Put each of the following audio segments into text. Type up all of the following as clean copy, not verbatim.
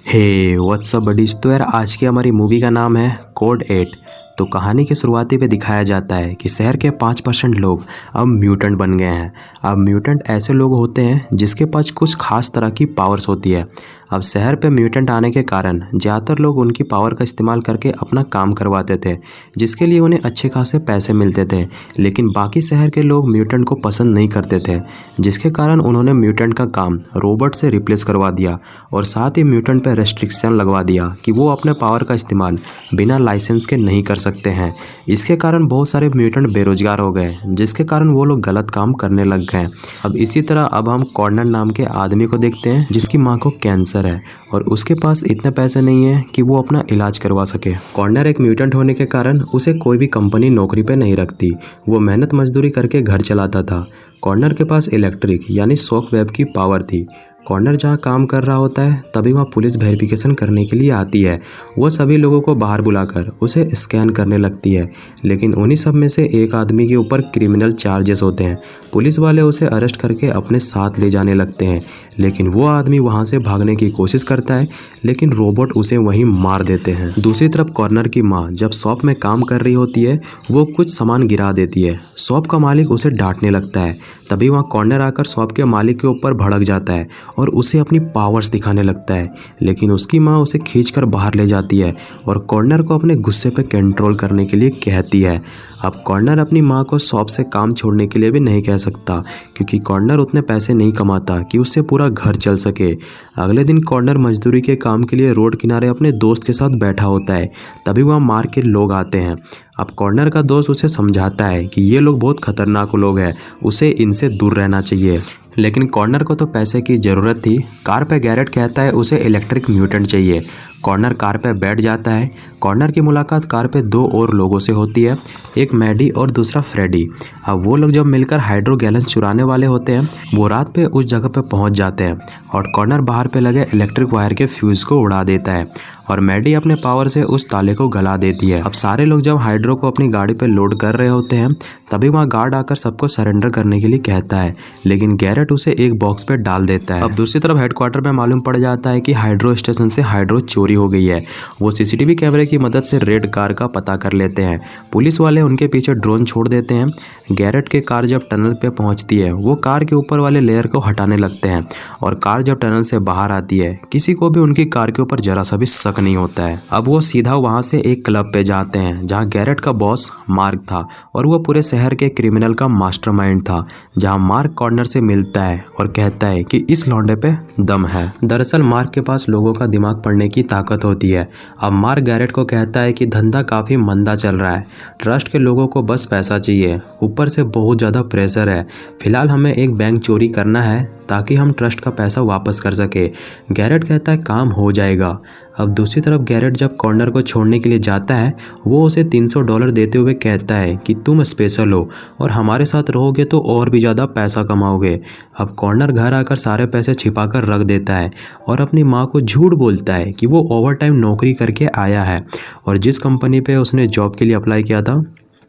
हे WhatsApp buddies. तो यार आज की हमारी मूवी का नाम है कोड 8। तो कहानी के शुरुआती पे दिखाया जाता है कि शहर के 5% लोग अब म्यूटेंट बन गए हैं। अब म्यूटेंट ऐसे लोग होते हैं जिसके पास कुछ खास तरह की पावर्स होती है। अब शहर पे म्यूटेंट आने के कारण ज़्यादातर लोग उनकी पावर का इस्तेमाल करके अपना काम करवाते थे, जिसके लिए उन्हें अच्छे खासे पैसे मिलते थे। लेकिन बाकी शहर के लोग म्यूटेंट को पसंद नहीं करते थे, जिसके कारण उन्होंने म्यूटेंट का काम रोबोट से रिप्लेस करवा दिया और साथ ही म्यूटेंट पर रेस्ट्रिक्शन लगवा दिया कि वो अपने पावर का इस्तेमाल बिना लाइसेंस के नहीं कर सकते हैं। इसके कारण बहुत सारे म्यूटेंट बेरोजगार हो गए, जिसके कारण वो लोग गलत काम करने लग गए। अब इसी तरह अब हम कॉर्नर नाम के आदमी को देखते हैं जिसकी माँ को कैंसर है और उसके पास इतने पैसे नहीं है कि वो अपना इलाज करवा सके। कॉर्नर एक म्यूटेंट होने के कारण उसे कोई भी कंपनी नौकरी पे नहीं रखती। वो मेहनत मजदूरी करके घर चलाता था। कॉर्नर के पास इलेक्ट्रिक यानी शॉक वेव की पावर थी। कॉर्नर जहाँ काम कर रहा होता है तभी वहाँ पुलिस वेरिफिकेशन करने के लिए आती है। वो सभी लोगों को बाहर बुलाकर उसे स्कैन करने लगती है, लेकिन उन्हीं सब में से एक आदमी के ऊपर क्रिमिनल चार्जेस होते हैं। पुलिस वाले उसे अरेस्ट करके अपने साथ ले जाने लगते हैं, लेकिन वो आदमी वहाँ से भागने की कोशिश करता है, लेकिन रोबोट उसे वहीं मार देते हैं। दूसरी तरफ कॉर्नर की माँ जब शॉप में काम कर रही होती है, वो कुछ सामान गिरा देती है। शॉप का मालिक उसे डांटने लगता है। तभी वहाँ कॉर्नर आकर शॉप के मालिक के ऊपर भड़क जाता है और उसे अपनी पावर्स दिखाने लगता है, लेकिन उसकी माँ उसे खींचकर बाहर ले जाती है और कॉर्नर को अपने गुस्से पे कंट्रोल करने के लिए कहती है। अब कॉर्नर अपनी माँ को शॉप से काम छोड़ने के लिए भी नहीं कह सकता, क्योंकि कॉर्नर उतने पैसे नहीं कमाता कि उससे पूरा घर चल सके। अगले दिन कॉर्नर मजदूरी के काम के लिए रोड किनारे अपने दोस्त के साथ बैठा होता है। तभी वहाँ मार के लोग आते हैं। अब कॉर्नर का दोस्त उसे समझाता है कि ये लोग बहुत खतरनाक लोग हैं, उसे इनसे दूर रहना चाहिए। लेकिन कॉर्नर को तो पैसे की ज़रूरत थी। कार पे गैरेट कहता है उसे इलेक्ट्रिक म्यूटेंट चाहिए। कॉर्नर कार पे बैठ जाता है। कॉर्नर की मुलाकात कार पे दो और लोगों से होती है, एक मैडी और दूसरा फ्रेडी। अब वो लोग जब मिलकर हाइड्रो गैलन चुराने वाले होते हैं, वो रात पे उस जगह पे पहुंच जाते हैं और कॉर्नर बाहर पे लगे इलेक्ट्रिक वायर के फ्यूज़ को उड़ा देता है और मैडी अपने पावर से उस ताले को गला देती है। अब सारे लोग जब हाइड्रो को अपनी गाड़ी पे लोड कर रहे होते हैं, तभी वहाँ गार्ड आकर सबको सरेंडर करने के लिए कहता है, लेकिन गैरेट उसे एक बॉक्स पे डाल देता है। अब दूसरी तरफ हेडक्वार्टर में मालूम पड़ जाता है कि हाइड्रो स्टेशन से हाइड्रो चोरी हो गई है। वो सीसीटीवी कैमरे की मदद से रेड कार का पता कर लेते हैं। पुलिस वाले उनके पीछे ड्रोन छोड़ देते हैं। गैरेट की कार जब टनल पे पहुंचती है, वो कार के ऊपर वाले लेयर को हटाने लगते हैं और कार जब टनल से बाहर आती है, किसी को भी उनकी कार के ऊपर जरा सा भी शक नहीं होता है। अब वो सीधा वहां से एक क्लब पे जाते हैं जहां गैरेट का बॉस मार्क था और वो पूरे शहर के क्रिमिनल का मास्टरमाइंड था। जहां मार्क कॉर्नर से मिलता है और कहता है कि इस लौंडे पे दम है। दरअसल मार्क के पास लोगों का दिमाग पढ़ने की ताकत होती है। अब मार्क गैरेट को कहता है कि धंधा काफी मंदा चल रहा है, ट्रस्ट के लोगों को बस पैसा चाहिए, ऊपर से बहुत ज़्यादा प्रेशर है। फिलहाल हमें एक बैंक चोरी करना है ताकि हम ट्रस्ट का पैसा वापस कर सके। गैरेट कहता है काम हो जाएगा। अब दूसरी तरफ गैरेट जब कॉर्नर को छोड़ने के लिए जाता है, वो उसे $300 देते हुए कहता है कि तुम स्पेशल हो और हमारे साथ रहोगे तो और भी ज़्यादा पैसा कमाओगे। अब कॉर्नर घर आकर सारे पैसे छिपा कर रख देता है और अपनी माँ को झूठ बोलता है कि वो ओवरटाइम नौकरी करके आया है और जिस कंपनी पे उसने जॉब के लिए अप्लाई किया था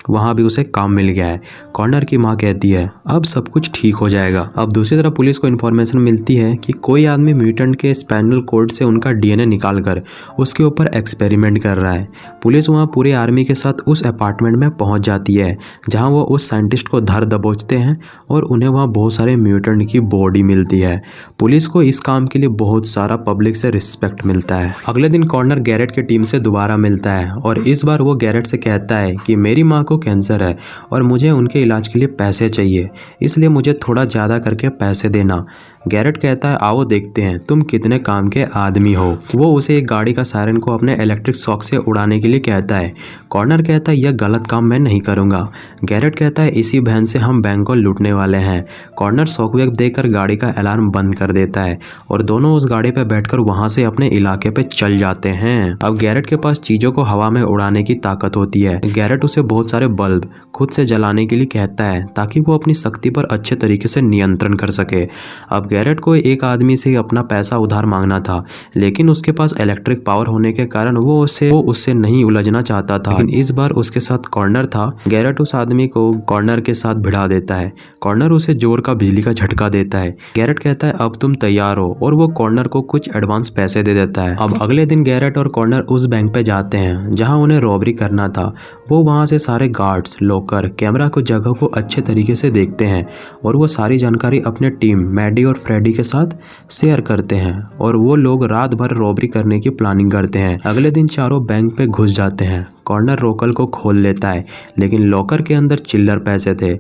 वहाँ भी उसे काम मिल गया है। कॉर्नर की माँ कहती है अब सब कुछ ठीक हो जाएगा। अब दूसरी तरफ पुलिस को इन्फॉर्मेशन मिलती है कि कोई आदमी म्यूटेंट के स्पाइनल कोड से उनका डीएनए निकालकर उसके ऊपर एक्सपेरिमेंट कर रहा है। पुलिस वहाँ पूरी आर्मी के साथ उस अपार्टमेंट में पहुँच जाती है जहाँ वो उस साइंटिस्ट को धर दबोचते हैं और उन्हें वहाँ बहुत सारे म्यूटेंट की बॉडी मिलती है। पुलिस को इस काम के लिए बहुत सारा पब्लिक से रिस्पेक्ट मिलता है। अगले दिन कॉर्नर गैरेट की टीम से दोबारा मिलता है और इस बार वो गैरेट से कहता है कि मेरी माँ को कैंसर है और मुझे उनके इलाज के लिए पैसे चाहिए, इसलिए मुझे थोड़ा ज़्यादा करके पैसे देना। गैरेट कहता है आओ देखते हैं तुम कितने काम के आदमी हो। वो उसे एक गाड़ी का सायरन को अपने इलेक्ट्रिक शॉक से उड़ाने के लिए कहता है। कॉर्नर कहता है यह गलत काम मैं नहीं करूँगा। गैरेट कहता है इसी वैन से हम बैंक को लूटने वाले हैं। कॉर्नर शॉकवेव देकर गाड़ी का अलार्म बंद कर देता है और दोनों उस गाड़ी पर बैठकर वहाँ से अपने इलाके पे चल जाते हैं। अब गैरेट के पास चीज़ों को हवा में उड़ाने की ताकत होती है। गैरेट उसे बहुत सारे बल्ब खुद से जलाने के लिए कहता है ताकि वो अपनी शक्ति पर अच्छे तरीके से नियंत्रण कर सके। अब गैरेट को एक आदमी से अपना पैसा उधार मांगना था, लेकिन उसके पास इलेक्ट्रिक पावर होने के कारण वो उससे नहीं उलझना चाहता था। लेकिन इस बार उसके साथ कॉर्नर था। गैरेट उस आदमी को कॉर्नर के साथ भिड़ा देता है। कॉर्नर उसे जोर का बिजली का झटका देता है। गैरेट कहता है अब तुम तैयार हो, और वो कॉर्नर को कुछ एडवांस पैसे दे देता है। अब अगले दिन गैरेट और कॉर्नर उस बैंक पे जाते हैं जहां उन्हें रॉबरी करना था। वो वहां से सारे गार्ड्स, लॉकर, कैमरा को जगह को अच्छे तरीके से देखते हैं और वो सारी जानकारी अपने टीम मैडी और फ्रेडी के साथ शेयर करते हैं और वो लोग रात भर रॉबरी करने की प्लानिंग करते हैं। अगले दिन चारों बैंक पे घुस जाते हैं। कॉर्नर रोकल को खोल लेता है, लेकिन लॉकर के अंदर चिल्लर पैसे थे।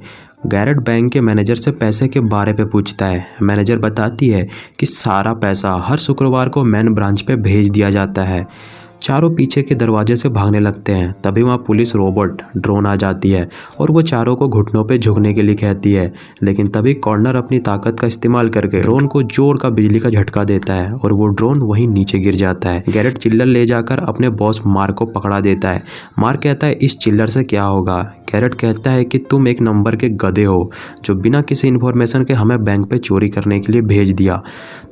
गैरेट बैंक के मैनेजर से पैसे के बारे पे पूछता है। मैनेजर बताती है कि सारा पैसा हर शुक्रवार को मेन ब्रांच पे भेज दिया जाता है। चारों पीछे के दरवाजे से भागने लगते हैं। तभी वहाँ पुलिस रोबोट ड्रोन आ जाती है और वो चारों को घुटनों पे झुकने के लिए कहती है। लेकिन तभी कॉर्नर अपनी ताकत का इस्तेमाल करके ड्रोन को जोर का बिजली का झटका देता है और वो ड्रोन वहीं नीचे गिर जाता है। गैरेट चिल्लर ले जाकर अपने बॉस मार्क को पकड़ा देता है। मार्क कहता है इस चिल्लर से क्या होगा। गैरेट कहता है कि तुम एक नंबर के गधे हो जो बिना किसी इन्फॉर्मेशन के हमें बैंक पे चोरी करने के लिए भेज दिया।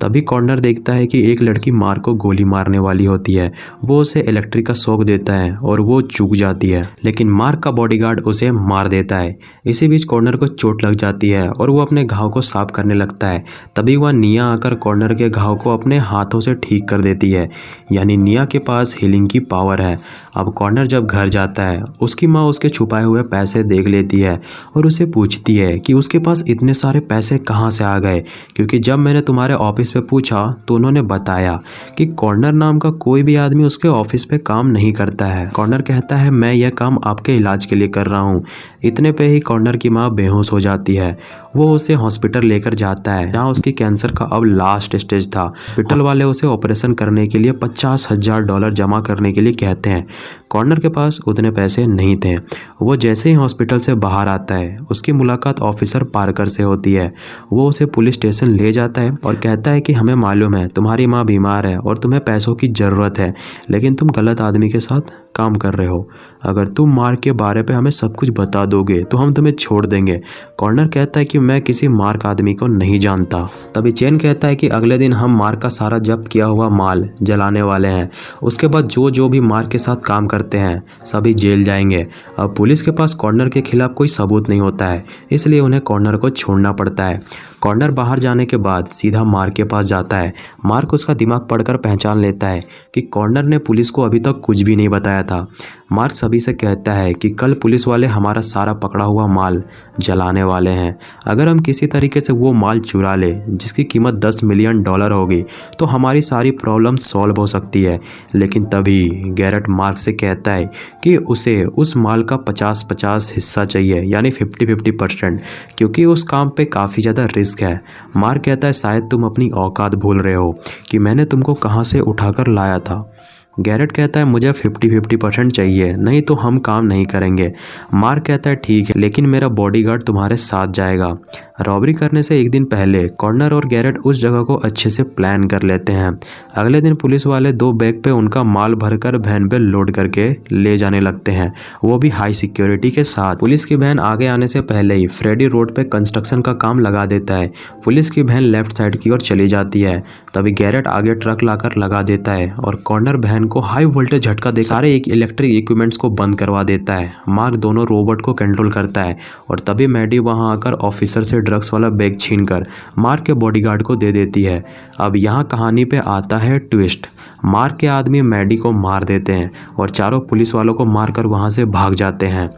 तभी कॉर्नर देखता है कि एक लड़की मार्क को गोली मारने वाली होती है। वो उसे इलेक्ट्रिक का शॉक देता है और वो चूक जाती है, लेकिन मार्क का बॉडीगार्ड उसे मार देता है। इसी बीच कॉर्नर को चोट लग जाती है और वो अपने घाव को साफ करने लगता है। तभी वह निया आकर कॉर्नर के घाव को अपने हाथों से ठीक कर देती है, यानी निया के पास हीलिंग की पावर है। अब कॉर्नर जब घर जाता है, उसकी माँ उसके छुपाए हुए पैसे देख लेती है और उसे पूछती है कि उसके पास इतने सारे पैसे कहाँ से आ गए, क्योंकि जब मैंने तुम्हारे ऑफिस पे पूछा तो उन्होंने बताया कि कॉर्नर नाम का कोई भी आदमी उसके ऑफिस पे काम नहीं करता है। कॉर्नर कहता है मैं यह काम आपके इलाज के लिए कर रहा हूँ। इतने पे ही कॉर्नर की माँ बेहोश हो जाती है। वो उसे हॉस्पिटल लेकर जाता है जहाँ उसकी कैंसर का अब लास्ट स्टेज था। हॉस्पिटल वाले उसे ऑपरेशन करने के लिए $50,000 जमा करने के लिए कहते हैं। कॉर्नर के पास उतने पैसे नहीं थे। वो जैसे ही हॉस्पिटल से बाहर आता है, उसकी मुलाकात ऑफिसर पार्कर से होती है। वो उसे पुलिस स्टेशन ले जाता है और कहता है कि हमें मालूम है तुम्हारी माँ बीमार है और तुम्हें पैसों की ज़रूरत है, लेकिन तुम गलत आदमी के साथ काम कर रहे हो। अगर तुम मार्क के बारे पे हमें सब कुछ बता दोगे तो हम तुम्हें छोड़ देंगे। कॉर्नर कहता है कि मैं किसी मार्क आदमी को नहीं जानता। तभी चेन कहता है कि अगले दिन हम मार्क का सारा जब्त किया हुआ माल जलाने वाले हैं। उसके बाद जो भी मार्क के साथ काम करते हैं सभी जेल जाएंगे। अब पुलिस के पास कॉर्नर के खिलाफ कोई सबूत नहीं होता है, इसलिए उन्हें कॉर्नर को छोड़ना पड़ता है। कॉर्नर बाहर जाने के बाद सीधा मार्क के पास जाता है। मार्क उसका दिमाग पढ़कर पहचान लेता है कि कॉर्नर ने पुलिस को अभी तक कुछ भी नहीं बताया था। मार्क सभी से कहता है कि कल पुलिस वाले हमारा सारा पकड़ा हुआ माल जलाने वाले हैं। अगर हम किसी तरीके से वो माल चुरा ले जिसकी कीमत $10 मिलियन होगी तो हमारी सारी प्रॉब्लम सॉल्व हो सकती है। लेकिन तभी गैरेट मार्क से कहता है कि उसे उस माल का 50-50 हिस्सा चाहिए, यानी 50-50%, क्योंकि उस काम पे काफ़ी ज़्यादा रिस्क है। मार्क कहता है शायद तुम अपनी औकात भूल रहे हो कि मैंने तुमको कहाँ से उठाकर लाया था। गैरेट कहता है मुझे 50-50% चाहिए, नहीं तो हम काम नहीं करेंगे। मार्क कहता है ठीक है, लेकिन मेरा बॉडीगार्ड तुम्हारे साथ जाएगा। रॉबरी करने से एक दिन पहले कॉर्नर और गैरेट उस जगह को अच्छे से प्लान कर लेते हैं। अगले दिन पुलिस वाले 2 बैग पे उनका माल भरकर वैन पे लोड करके ले जाने लगते हैं, वो भी हाई सिक्योरिटी के साथ। पुलिस की वैन आगे आने से पहले ही फ्रेडी रोड पे कंस्ट्रक्शन का काम लगा देता है। पुलिस की वैन लेफ्ट साइड की ओर चली जाती है। तभी गैरेट आगे ट्रक लाकर लगा देता है और कॉर्नर वैन को हाई वोल्टेज झटका दे सारे इलेक्ट्रिक इक्विपमेंट्स को बंद करवा देता है। मार्क दोनों रोबोट को कंट्रोल करता है और तभी मैडी वहां आकर ऑफिसर से ड्रग्स वाला बैग छीनकर मार्क के बॉडीगार्ड को दे देती है। अब यहाँ कहानी पे आता है ट्विस्ट। मार्क के आदमी मैडी को मार देते हैं और चारों पुलिस वालों को मारकर वहां से भाग जाते हैं।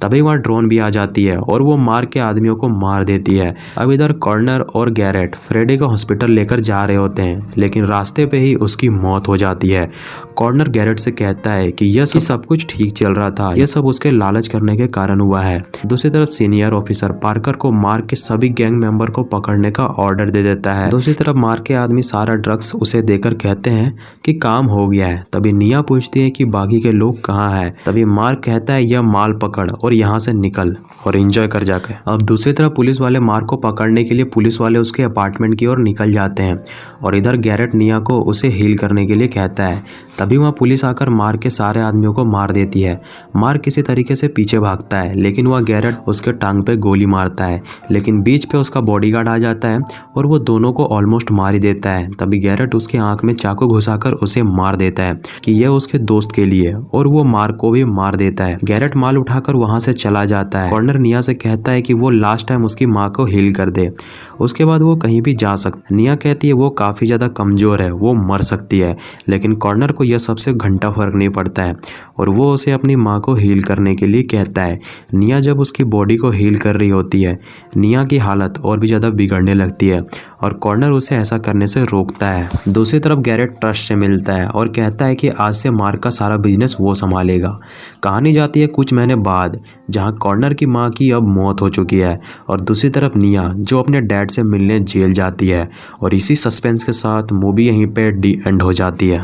तभी वहाँ ड्रोन भी आ जाती है और वो मार्क के आदमियों को मार देती है। अब इधर कॉर्नर और गैरेट फ्रेडी को हॉस्पिटल लेकर जा रहे होते हैं, लेकिन रास्ते पे ही उसकी मौत हो जाती है। कॉर्नर गैरेट से कहता है कि यह सब कुछ ठीक चल रहा था, यह सब उसके लालच करने के कारण हुआ है। दूसरी तरफ सीनियर ऑफिसर पार्कर को मार्क के सभी गैंग मेंबर को पकड़ने का ऑर्डर दे देता है। दूसरी तरफ मार्क के आदमी सारा ड्रग्स उसे देकर कहते हैं कि काम हो गया है। तभी निया पूछती है कि बाकी के लोग कहाँ हैं। तभी मार्क कहता है यह माल पकड़ और और यहाँ से निकल और एंजॉय कर जाकर। अब दूसरी तरफ पुलिस वाले मार्क को पकड़ने के लिए पुलिस वाले उसके अपार्टमेंट की ओर निकल जाते हैं और इधर गैरेट निया को उसे हील करने के लिए कहता है। तभी वहाँ पुलिस आकर मार्क के सारे आदमियों को मार देती है। मार्क किसी तरीके से पीछे भागता है लेकिन वह गैरेट उसके टांग पे गोली मारता है, लेकिन बीच पे उसका बॉडीगार्ड आ जाता है और वो दोनों को ऑलमोस्ट मार ही देता है। तभी गैरेट उसके आंख में चाकू घुसाकर उसे मार देता है कि यह उसके दोस्त के लिए, और वो मार्क को भी मार देता है। गैरेट माल उठाकर वहां से चला जाता है। कॉर्नर निया से कहता है कि वो लास्ट टाइम उसकी माँ को हील कर दे, उसके बाद वो कहीं भी जा सकता। निया कहती है वो काफी ज्यादा कमजोर है, वो मर सकती है, लेकिन कॉर्नर को यह सबसे घंटा फर्क नहीं पड़ता है और वो उसे अपनी माँ को हील करने के लिए कहता है। निया जब उसकी बॉडी को हील कर रही होती है, निया की हालत और भी ज़्यादा बिगड़ने लगती है और कॉर्नर उसे ऐसा करने से रोकता है। दूसरी तरफ गैरेट ट्रस्ट से मिलता है और कहता है कि आज से मार्क का सारा बिजनेस वो संभालेगा। कहानी जाती है कुछ महीने बाद, जहाँ कॉर्नर की माँ की अब मौत हो चुकी है और दूसरी तरफ निया जो अपने डैड से मिलने जेल जाती है। और इसी सस्पेंस के साथ मूवी यहीं पे डी एंड हो जाती है।